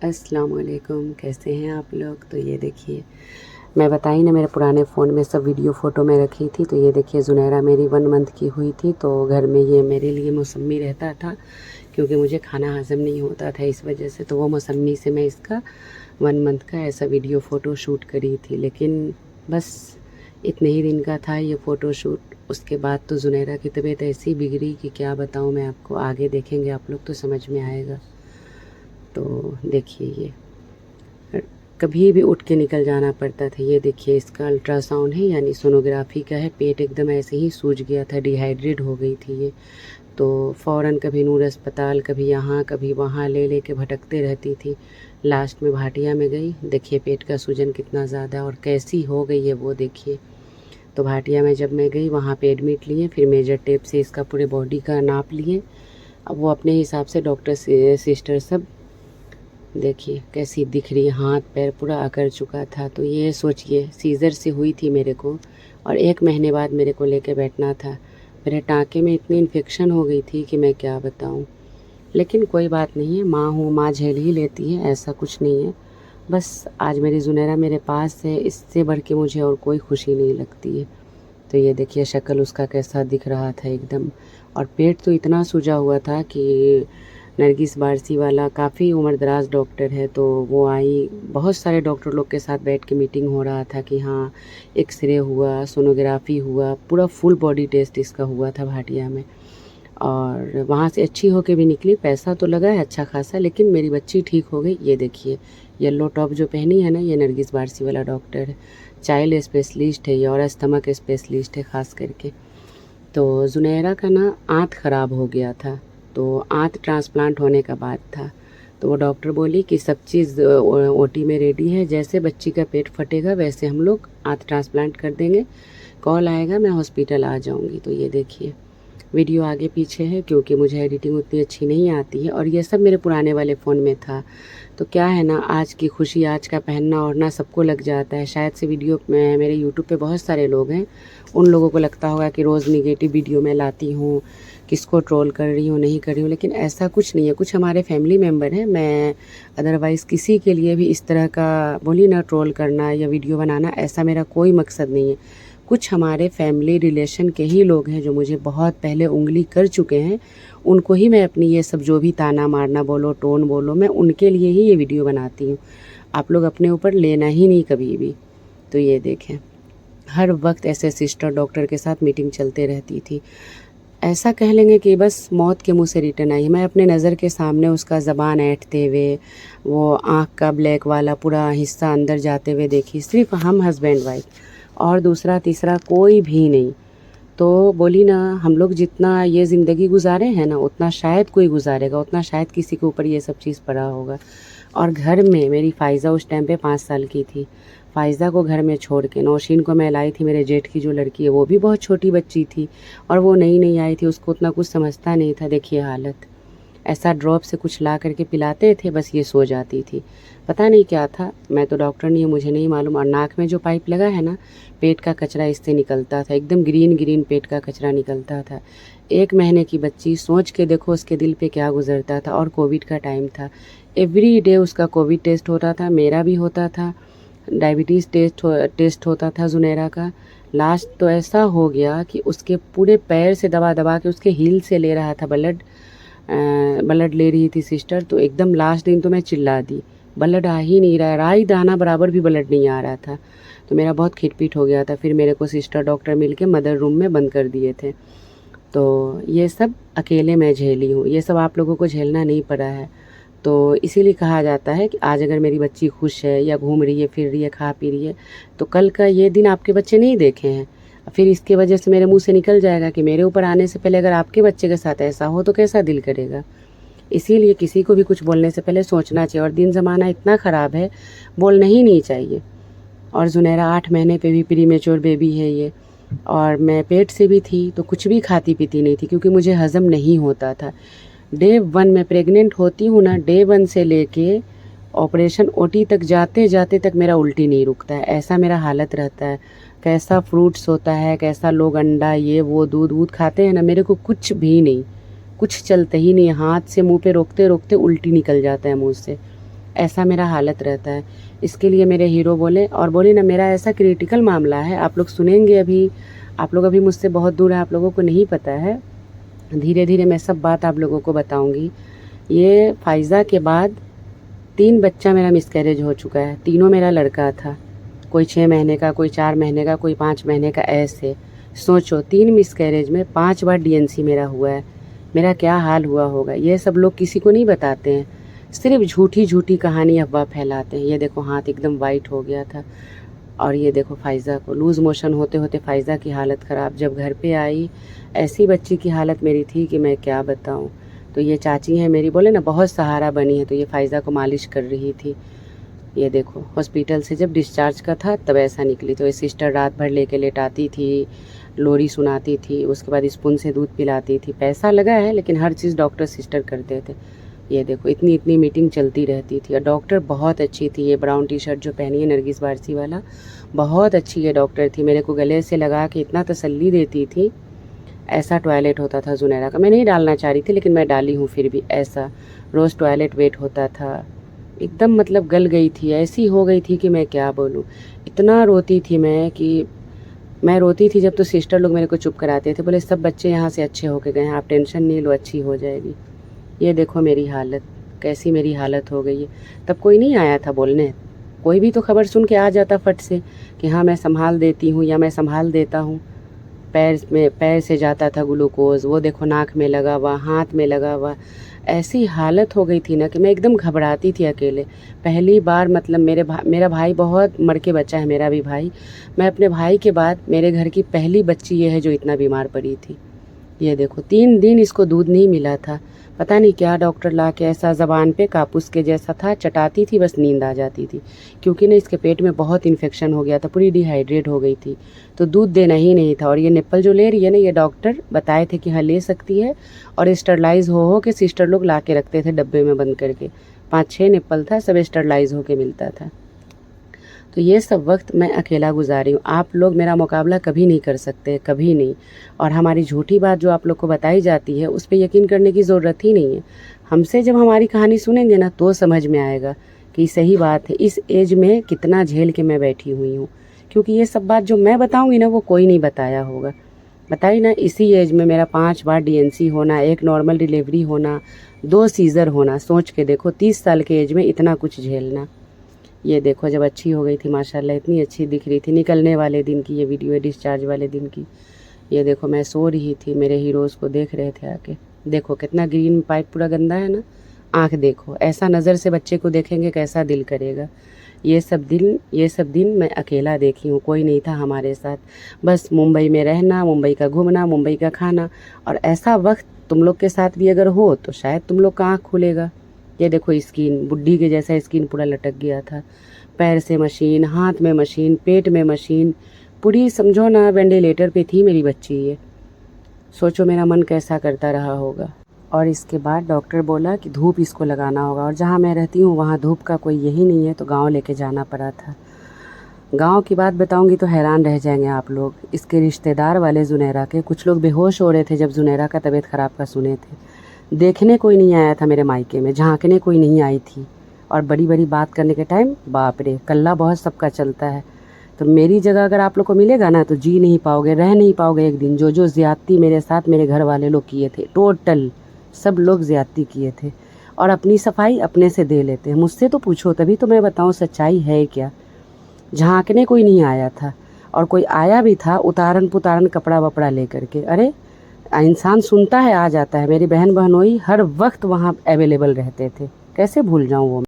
अस्सलाम वालेकुम, कैसे हैं आप लोग। तो ये देखिए, मैं बताई ना मेरे पुराने फ़ोन में सब वीडियो फ़ोटो मैं रखी थी। तो ये देखिए, ज़ुनैरा मेरी 1 मंथ की हुई थी, तो घर में ये मेरे लिए मौसम्मी रहता था, क्योंकि मुझे खाना हज़म नहीं होता था इस वजह से। तो वो मौसम्मी से मैं इसका 1 मंथ का ऐसा वीडियो फ़ोटो शूट करी थी। लेकिन बस इतने ही दिन का था ये फ़ोटो शूट। उसके बाद तो ज़ुनैरा की तबीयत ऐसी बिगड़ी कि क्या बताऊँ मैं आपको। आगे देखेंगे आप लोग तो समझ में आएगा। तो देखिए, ये कभी भी उठ के निकल जाना पड़ता था। ये देखिए, इसका अल्ट्रासाउंड है, यानी सोनोग्राफी का है। पेट एकदम ऐसे ही सूज गया था, डिहाइड्रेट हो गई थी ये। तो फ़ौरन कभी नूर अस्पताल, कभी यहाँ कभी वहाँ ले के भटकते रहती थी। लास्ट में भाटिया में गई। देखिए पेट का सूजन कितना ज़्यादा और कैसी हो गई है वो देखिए। तो भाटिया में जब मैं गई, वहाँ पे एडमिट लिए, फिर मेजर टेप से इसका पूरे बॉडी का नाप लिए। अब वो अपने हिसाब से डॉक्टर सिस्टर सब, देखिए कैसी दिख रही है, हाथ पैर पूरा अकड़ चुका था। तो ये सोचिए, सीज़र से हुई थी मेरे को, और 1 महीने बाद मेरे को लेके बैठना था। मेरे टाँके में इतनी इन्फेक्शन हो गई थी कि मैं क्या बताऊँ। लेकिन कोई बात नहीं है, माँ हूँ, माँ झेल ही लेती है, ऐसा कुछ नहीं है। बस आज मेरी ज़ुनैरा मेरे पास है, इससे बढ़ के मुझे और कोई खुशी नहीं लगती है। तो ये देखिए शक्ल उसका कैसा दिख रहा था एकदम। और पेट तो इतना सूजा हुआ था कि नरगिस बारसी वाला काफ़ी उम्रदराज डॉक्टर है, तो वो आई। बहुत सारे डॉक्टर लोग के साथ बैठ के मीटिंग हो रहा था कि हाँ, एक्सरे हुआ, सोनोग्राफी हुआ, पूरा फुल बॉडी टेस्ट इसका हुआ था भाटिया में। और वहाँ से अच्छी होके भी निकली। पैसा तो लगा है अच्छा खासा, लेकिन मेरी बच्ची ठीक हो गई। ये देखिए, येलो टॉप जो पहनी है ना, ये नरगिस बारसी वाला डॉक्टर है। चाइल्ड स्पेशलिस्ट है ये, और स्टमक स्पेशलिस्ट है ख़ास करके। तो ज़ुनैरा का ना आँत ख़राब हो गया था, तो आँत ट्रांसप्लांट होने का बाद था। तो वो डॉक्टर बोली कि सब चीज़ ओटी में रेडी है, जैसे बच्ची का पेट फटेगा वैसे हम लोग आँत ट्रांसप्लांट कर देंगे। कॉल आएगा, मैं हॉस्पिटल आ जाऊँगी। तो ये देखिए, वीडियो आगे पीछे है क्योंकि मुझे एडिटिंग उतनी अच्छी नहीं आती है, और ये सब मेरे पुराने वाले फ़ोन में था। तो क्या है ना, आज की खुशी, आज का पहनना ओढ़ना सबको लग जाता है। शायद से वीडियो में मेरे यूट्यूब पे बहुत सारे लोग हैं, उन लोगों को लगता होगा कि रोज़ निगेटिव वीडियो मैं लाती हूँ, किसको ट्रोल कर रही हूँ, नहीं कर रही हूँ। लेकिन ऐसा कुछ नहीं है। कुछ हमारे फैमिली मेम्बर हैं, मैं अदरवाइज़ किसी के लिए भी इस तरह का बोली ना ट्रोल करना या वीडियो बनाना, ऐसा मेरा कोई मकसद नहीं है। कुछ हमारे फैमिली रिलेशन के ही लोग हैं जो मुझे बहुत पहले उंगली कर चुके हैं, उनको ही मैं अपनी ये सब जो भी ताना मारना बोलो, टोन बोलो, मैं उनके लिए ही ये वीडियो बनाती हूँ। आप लोग अपने ऊपर लेना ही नहीं कभी भी। तो ये देखें, हर वक्त ऐसे सिस्टर डॉक्टर के साथ मीटिंग चलते रहती थी। ऐसा कह लेंगे कि बस मौत के मुँह से रिटर्न आई। मैं अपने नज़र के सामने उसका ज़बान ऐंठते हुए, वो आँख का ब्लैक वाला पूरा हिस्सा अंदर जाते हुए देखी। सिर्फ हम हस्बैंड वाइफ, और दूसरा तीसरा कोई भी नहीं। तो बोली ना, हम लोग जितना ये ज़िंदगी गुजारे हैं ना, उतना शायद कोई गुजारेगा, उतना शायद किसी के ऊपर ये सब चीज़ पड़ा होगा। और घर में मेरी फ़ाइज़ा उस टाइम पे 5 साल की थी। फ़ाइज़ा को घर में छोड़ के नौशीन को मैं लाई थी, मेरे जेठ की जो लड़की है, वो भी बहुत छोटी बच्ची थी, और वो नई नई आई थी, उसको उतना कुछ समझता नहीं था। देखिए हालत, ऐसा ड्रॉप से कुछ ला करके पिलाते थे, बस ये सो जाती थी। पता नहीं क्या था, मैं तो डॉक्टर नहीं हूँ, मुझे नहीं मालूम। और नाक में जो पाइप लगा है ना, पेट का कचरा इससे निकलता था, एकदम ग्रीन ग्रीन पेट का कचरा निकलता था। 1 महीने की बच्ची, सोच के देखो उसके दिल पे क्या गुजरता था। और कोविड का टाइम था, एवरी डे उसका कोविड टेस्ट होता था, मेरा भी होता था, डायबिटीज़ टेस्ट होता था ज़ुनैरा का। लास्ट तो ऐसा हो गया कि उसके पूरे पैर से दबा दबा के उसके हील से ले रहा था ब्लड। ब्लड ले रही थी सिस्टर, तो एकदम लास्ट दिन तो मैं चिल्ला दी, ब्लड आ ही नहीं रहा है, राई दाना बराबर भी ब्लड नहीं आ रहा था। तो मेरा बहुत खिटपिट हो गया था। फिर मेरे को सिस्टर डॉक्टर मिल के मदर रूम में बंद कर दिए थे। तो ये सब अकेले मैं झेली हूँ, ये सब आप लोगों को झेलना नहीं पड़ा है। तो इसीलिए कहा जाता है कि आज अगर मेरी बच्ची खुश है या घूम रही है, फिर रही है, खा पी रही है, तो कल का ये दिन आपके बच्चे नहीं देखे हैं। फिर इसके वजह से मेरे मुंह से निकल जाएगा कि मेरे ऊपर आने से पहले अगर आपके बच्चे के साथ ऐसा हो तो कैसा दिल करेगा। इसीलिए किसी को भी कुछ बोलने से पहले सोचना चाहिए। और दिन ज़माना इतना ख़राब है, बोलना ही नहीं चाहिए। और ज़ुनैरा 8 महीने पे भी प्रीमेच्योर बेबी है ये, और मैं पेट से भी थी, तो कुछ भी खाती पीती नहीं थी क्योंकि मुझे हज़म नहीं होता था। डे 1 में प्रेग्नेंट होती हूँ ना, डे 1 से लेके ऑपरेशन ओटी तक जाते जाते तक मेरा उल्टी नहीं रुकता है, ऐसा मेरा हालत रहता है। कैसा फ्रूट्स होता है, कैसा लोग अंडा ये वो दूध वूध खाते हैं ना, मेरे को कुछ भी नहीं, कुछ चलते ही नहीं। हाथ से मुंह पे रोकते रोकते उल्टी निकल जाता है मुंह से। ऐसा मेरा हालत रहता है। इसके लिए मेरे हीरो बोले और बोले ना मेरा ऐसा क्रिटिकल मामला है, आप लोग सुनेंगे अभी, आप लोग अभी मुझसे बहुत दूर हैं, आप लोगों को नहीं पता है, धीरे धीरे मैं सब बात आप लोगों को बताऊंगी। ये फ़ाइज़ा के बाद 3 बच्चा मेरा मिसकैरेज हो चुका है, तीनों मेरा लड़का था, कोई 6 महीने का, कोई 4 महीने का, कोई 5 महीने का, ऐसे सोचो 3 मिसकैरेज में 5 बार डीएनसी मेरा हुआ है। मेरा क्या हाल हुआ होगा, ये सब लोग किसी को नहीं बताते हैं, सिर्फ झूठी झूठी कहानी अफवाह फैलाते हैं। ये देखो हाथ एकदम वाइट हो गया था। और ये देखो फ़ाइज़ा को लूज़ मोशन होते होते फ़ाइज़ा की हालत ख़राब, जब घर पे आई ऐसी बच्ची की हालत मेरी थी कि मैं क्या बताऊं। तो ये चाची हैं मेरी, बोले ना बहुत सहारा बनी है, तो ये फ़ाइज़ा को मालिश कर रही थी। ये देखो हॉस्पिटल से जब डिस्चार्ज का था तब ऐसा निकली। तो ये सिस्टर रात भर लेके लेटाती थी, लोरी सुनाती थी, उसके बाद स्पून से दूध पिलाती थी। पैसा लगा है लेकिन हर चीज़ डॉक्टर सिस्टर करते थे। ये देखो इतनी इतनी मीटिंग चलती रहती थी। और डॉक्टर बहुत अच्छी थी, ये ब्राउन टी शर्ट जो पहनी है नरगिस वारसी वाला, बहुत अच्छी ये डॉक्टर थी। मेरे को गले से लगा के इतना तसल्ली देती थी। ऐसा टॉयलेट होता था जुनैरा का, मैं नहीं डालना चाह रही थी लेकिन मैं डाली हूँ फिर भी। ऐसा रोज़ टॉयलेट वेट होता था, एकदम मतलब गल गई थी, ऐसी हो गई थी कि मैं क्या बोलूँ। इतना रोती थी मैं रोती थी जब तो सिस्टर लोग मेरे को चुप कराते थे, बोले सब बच्चे यहाँ से अच्छे होके गए हैं, आप टेंशन नहीं लो, अच्छी हो जाएगी। ये देखो मेरी हालत, कैसी मेरी हालत हो गई है। तब कोई नहीं आया था बोलने, कोई भी तो खबर सुन के आ जाता फट से कि हाँ मैं संभाल देती हूँ या मैं संभाल देता हूँ। पैर से जाता था ग्लूकोज, वो देखो नाक में लगा हुआ, हाथ में लगा हुआ। ऐसी हालत हो गई थी ना कि मैं एकदम घबराती थी अकेले। पहली बार मतलब मेरा भाई बहुत मर के बच्चा है, मेरा भी भाई। मैं अपने भाई के बाद मेरे घर की पहली बच्ची ये है जो इतना बीमार पड़ी थी। ये देखो 3 दिन इसको दूध नहीं मिला था, पता नहीं क्या डॉक्टर ला के ऐसा ज़बान पे कापूस के जैसा था, चटाती थी बस नींद आ जाती थी। क्योंकि ना इसके पेट में बहुत इन्फेक्शन हो गया था, पूरी डिहाइड्रेट हो गई थी, तो दूध देना ही नहीं था। और ये निप्पल जो ले रही है ना, ये डॉक्टर बताए थे कि हाँ ले सकती है, और स्टरलाइज हो के सिस्टर लोग ला के रखते थे डब्बे में बंद करके। 5-6 निप्पल था, सब स्टरलाइज होके मिलता था। तो ये सब वक्त मैं अकेला गुजारी हूँ, आप लोग मेरा मुकाबला कभी नहीं कर सकते, कभी नहीं। और हमारी झूठी बात जो आप लोग को बताई जाती है उस पर यकीन करने की ज़रूरत ही नहीं है। हमसे जब हमारी कहानी सुनेंगे ना तो समझ में आएगा कि सही बात है, इस एज में कितना झेल के मैं बैठी हुई हूँ। क्योंकि ये सब बात जो मैं बताऊँगी ना वो कोई नहीं बताया होगा। बताइए ना, इसी एज में मेरा 5 बार डीएनसी होना, 1 नॉर्मल डिलीवरी होना, 2 सीज़र होना, सोच के देखो 30 साल के एज में इतना कुछ झेलना। ये देखो जब अच्छी हो गई थी माशाल्लाह, इतनी अच्छी दिख रही थी, निकलने वाले दिन की ये वीडियो है, डिस्चार्ज वाले दिन की। ये देखो मैं सो रही थी, मेरे हीरोज़ को देख रहे थे आके। देखो कितना ग्रीन पाइप पूरा गंदा है ना, आँख देखो, ऐसा नज़र से बच्चे को देखेंगे कैसा दिल करेगा। ये सब दिन मैं अकेला देखी हूँ, कोई नहीं था हमारे साथ। बस मुंबई में रहना, मुंबई का घूमना, मुंबई का खाना। और ऐसा वक्त तुम लोग के साथ भी अगर हो तो शायद तुम लोग का आँख खुलेगा। ये देखो स्किन, बुड्ढी के जैसा स्किन पूरा लटक गया था, पैर से मशीन, हाथ में मशीन, पेट में मशीन, पूरी समझो ना वेंटिलेटर पे थी मेरी बच्ची। ये सोचो मेरा मन कैसा करता रहा होगा। और इसके बाद डॉक्टर बोला कि धूप इसको लगाना होगा, और जहाँ मैं रहती हूँ वहाँ धूप का कोई यही नहीं है, तो गांव लेके जाना पड़ा था। गांव की बात बताऊंगी तो हैरान रह जाएंगे आप लोग। इसके रिश्तेदार वाले जुनैरा के कुछ लोग बेहोश हो रहे थे जब जुनैरा का तबीयत ख़राब का सुने थे। देखने कोई नहीं आया था मेरे मायके में, झांकने कोई नहीं आई थी। और बड़ी बड़ी बात करने के टाइम बाप रे, कल्ला बहुत सबका चलता है। तो मेरी जगह अगर आप लोग को मिलेगा ना तो जी नहीं पाओगे, रह नहीं पाओगे एक दिन। जो जो ज़्यादती मेरे साथ मेरे घर वाले लोग किए थे, टोटल सब लोग ज़्यादती किए थे। और अपनी सफाई अपने से दे लेते हैं, मुझसे तो पूछो तभी तो मैं बताऊँ सच्चाई है क्या। झांकने कोई नहीं आया था, और कोई आया भी था उतारन पुतारन कपड़ा वपड़ा ले करके। अरे इंसान सुनता है आ जाता है। मेरी बहन बहनोई हर वक्त वहाँ अवेलेबल रहते थे, कैसे भूल जाऊँ वो।